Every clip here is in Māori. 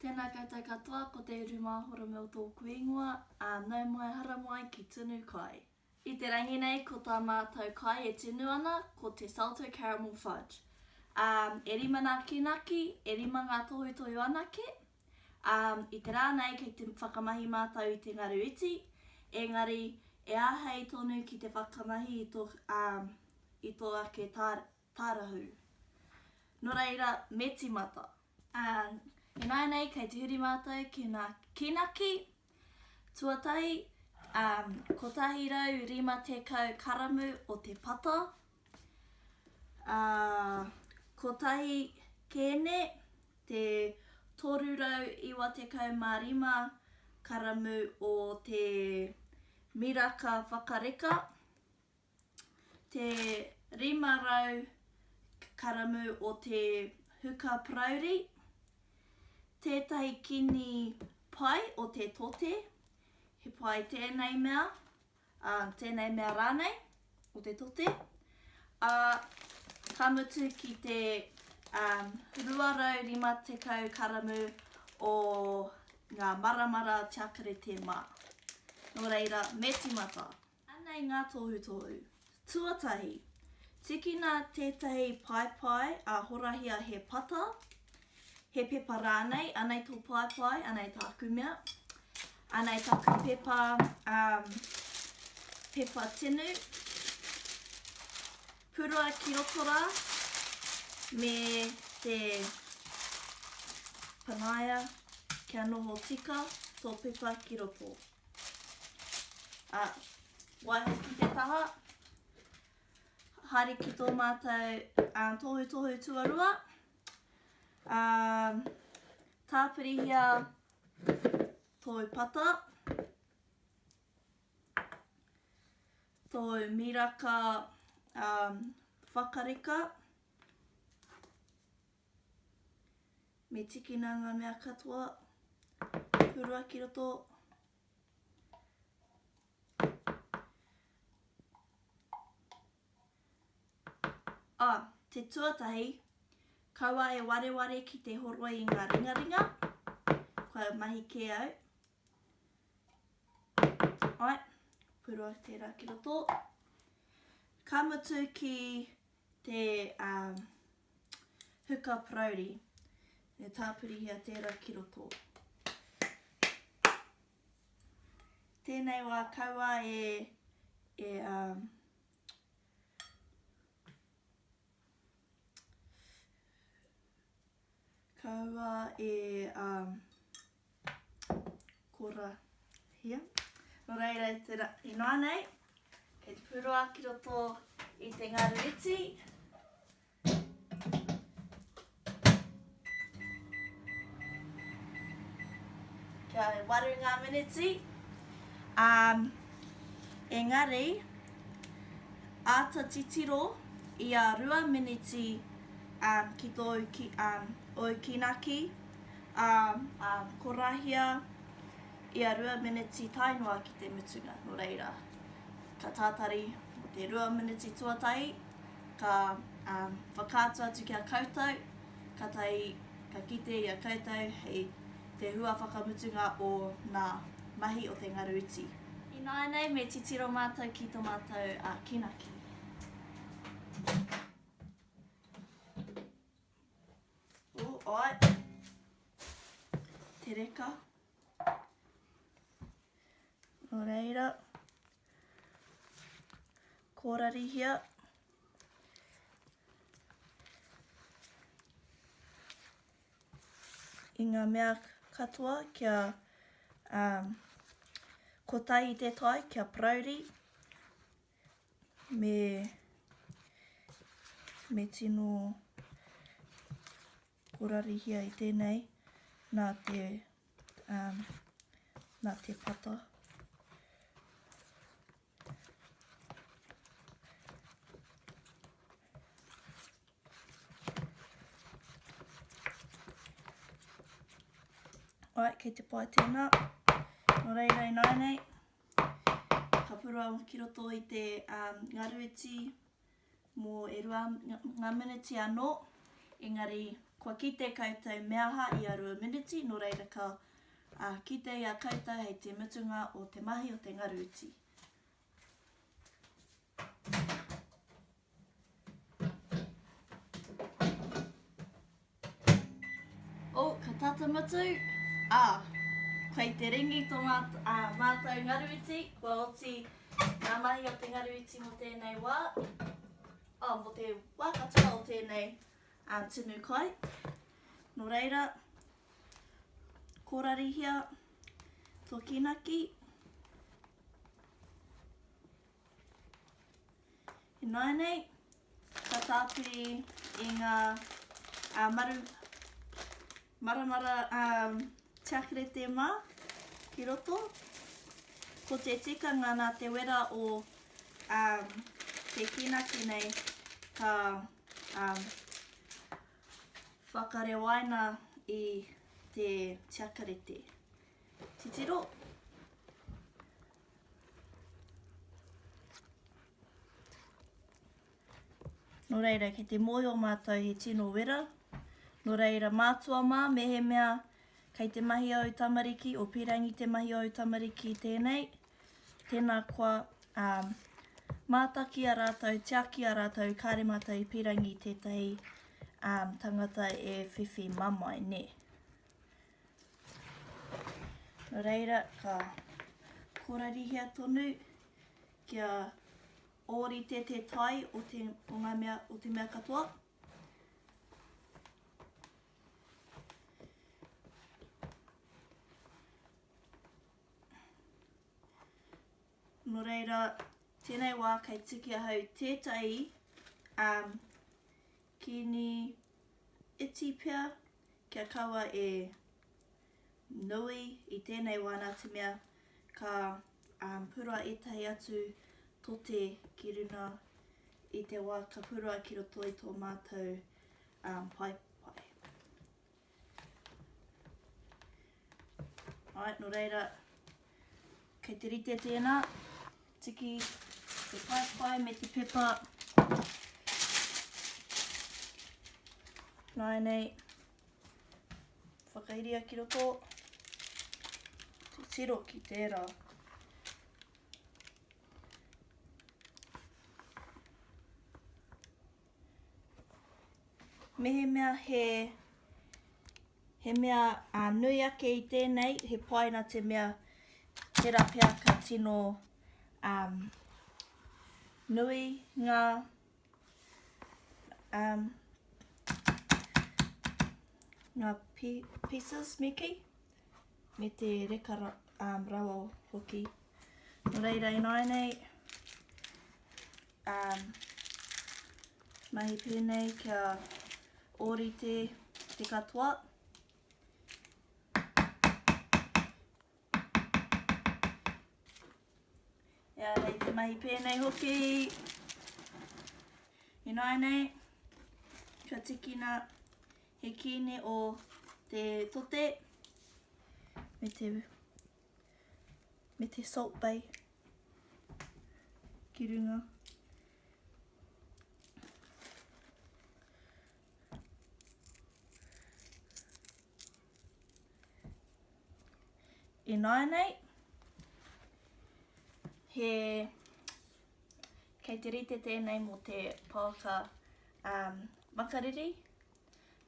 Tēnā koutou katoa, ko te Urumahora me o tōku ingoa, nau mai hara mai ki tunu kai. I te rangi nei, ko tā mātou kai e tinu ana, ko te Salted Caramel Fudge. E rima ngā kīnaki, e rima ngā tohutohu anake. I te rā nei, kei te whakamahi mātou i te ngaru iti, engari e āhei tonu ki te whakamahi i tō ake tārahu. Nō reira, me timata. E nai nei, kei te huri mātou ki ngā kīnaki, tuatahi, kotahi rau rima tekau karamu o te pata, kotahi kēne, te toru rau iwa tekau mā rima karamu o te miraka whakareka, te rima rau karamu o te huka prauri, tētahi kini pai o te tote, he pai tēnei mea rānei o te tote. Ka mutu ki te ruarau rima tekau karamu o ngā maramara tiakare te mā. Nō reira, me timata. Anei ngā tohutohu. Tuatahi, tikina tētahi pai a horahia he pata, he pepa rānei, anei tō pai, anei tāku mea, anei tāku pepa tinu, purua ki rotora, me te panaia, kia noho tika, tō pepa ki roto. Waiho ki te taha, haere ki tō mātou tohutohu tuarua, tāpirihia tō pata, tō miraka whakareka, me tikina ngā mea katoa, purua ki roto. Te tuatahi, kaua e wareware ki te horoi i ngā ringaringa, kua mahi ke au. Ai, purua tērā ki roto. Ka mutu ki te huka prauri, e tāpirihia tērā ki roto. Tēnei wā kaua kora hia. Nō reira, i nā nei, kei te purua ki roto i te ngaru iti. Kia waru ngā miniti. Engari, āta titiro i a 2 miniti ki tō o kīnaki, korahia i a 2 miniti tainua ki te mutunga. Nō reira, ka tātari o te 2 miniti tuatahi, ka whakātua atu ki a koutou, ka kite i a koutou hei te hua whakamutunga o ngā mahi o te ngaru iti. I nai nei, me titiro mātou ki tō mātou kīnaki. Ai, te reka. Nō reira, kōrarihia. I ngā mea katoa kia kotahi te tai kia prauri, me tino kōrarihia i tēnei nā te pata. Ai, kei te pai tēnā. Nō reira i nai nei, ka purua ki roto i te ngaru iti mō e 2 ngā miniti anō. Engari, kua kite koutou mea ha i a 2 miniti, no reira ka kite i a koutou hei te mutunga o te mahi o te ngaruti. Ka tata mutu, koe te ringi tō mātou ngaruti, kua oti ngā mahi o te ngaruti mo tēnei wā, mo te wā katoa o tēnei tinu kai. No reira, kōrarihia tō kīnaki. E nai nei, ka tāpiri i ngā maramara tiakerete mā ki roto. Ko te tikanga nā te wera o te kīnaki nei ka whakarewaina i te tiakerete. Titiro. No reira, kei te moe o mātou he tino wera. No reira, mātua mā, mehe mea kei te mahi au tamariki o pirangi te mahi au tamariki tēnei. Tēnā kua mātaki a rātou, tiaki a rātou, kāre mātou i pirangi tētahi tangata e whiwhi mamai, ne. No reira, ka kōrarihia tonu kia ōrite te tai o te mea katoa. No reira, tēnei wā kei tiki ahau tētai kini iti pia kia kaua e nui i tēnei wā nā te mea ka pura etahi atu tote ki runa i te wā ka pura ki roto i tō mātou pai. Alright, no reira, kei te rite tēnā, tiki te pai me te pepa. Nai nei, whakairia ki roto, te tiro ki tērā. Mehe mea he mea nui ake i tēnei, he pai nā te mea tera pia ka tino nui ngā pieces meki me te reka rawa hoki. No reira i nai nei, mahi pēnei kia ōrite te katoa. Ia rei te mahi pēnei hoki. I nai nei, kia tikina he kīne o te tote me te salt bay ki runga. I nai nei, kei te rite tēnei mo te pāka makariri.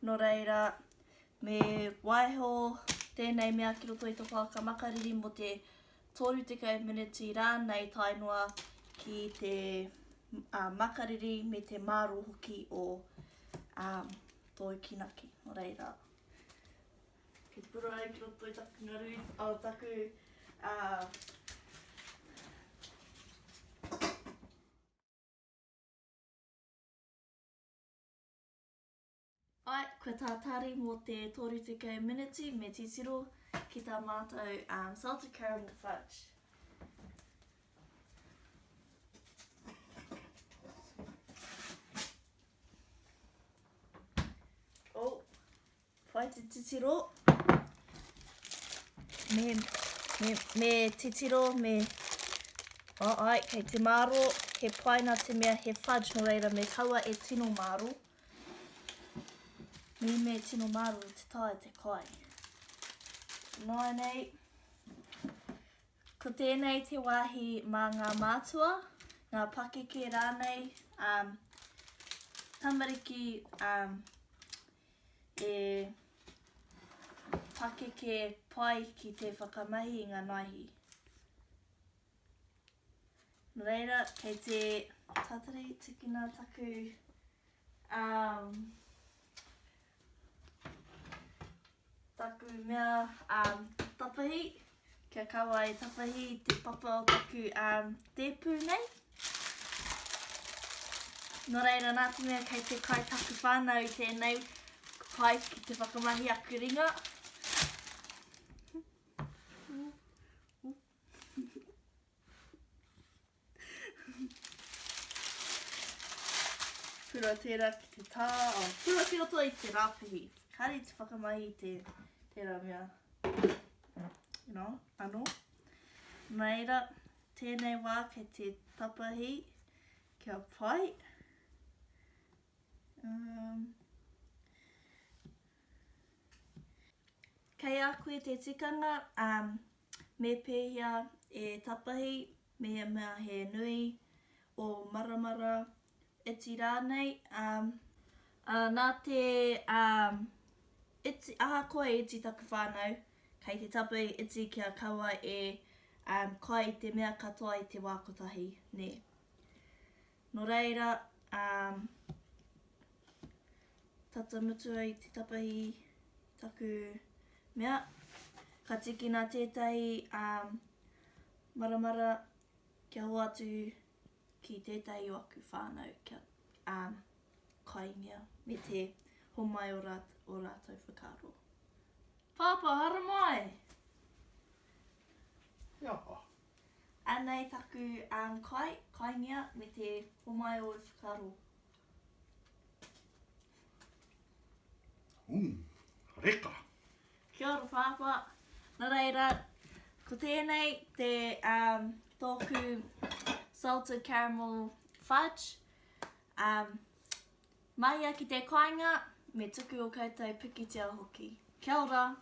No reira, me waiho tēnei mea ki roto i tō pāka makariri mo te 30 miniti rānei tainua ki te makariri me te māro hoki o tō kīnaki. No reira, ki te pura ai ki roto i taku ngaru, taku ai, koe tātari mō te 30 miniti me titiro ki tā mātou Salted Caramel Fudge. Whai te titiro. Me titiro, ai, kei te māro, he pai nā te mea he fudge no reira, me kaua e tino māro. me tino maru te tae te kai. Nō nei, ko tēnei te wāhi mā ngā mātua, ngā pakeke rānei, tamariki e pakeke pai ki te whakamahi i ngā naihi. Nō reira, kei te tatari tikina taku taku mea tapahi, kia kawa e tapahi te papa o taku tēpū nei. Nō reira, nā te mea kei te kai taku whānau i tēnei, pai ki te whakamahi aku ringa. Pura tērā ki te tā, pura ki roto i te rāpihi. Kāre te whakamahi tērā mea, anō. Nō reira, tēnei wā kei te tapahi, kia pai. Kei a koe te tikanga, me pēhia e tapahi, mea he nui o maramara iti rānei. Nā te iti, aha koe iti taku whānau, kei te tapahi iti kia kaua e kai i te mea katoa i te wā kotahi, ne. Nō reira, tata mutua i te tapahi taku mea, ka tiki nā tētahi maramara kia hoa atu ki tētahi o aku whānau kia kaingia me te homai o rātou whakaro. Pāpā, hara mai! Iapa. Anei taku kaingia me te homai o whakaro. Reka. Kia ora pāpā. Nā reira, ko tēnei te tōku Salted Caramel Fudge. Mahia ki te kainga, me tuku o koutou pikitia hoki. Kia ora.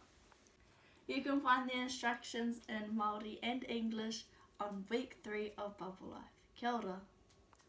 You can find the instructions in Māori and English on week 3 of Bubble Life. Kia ora.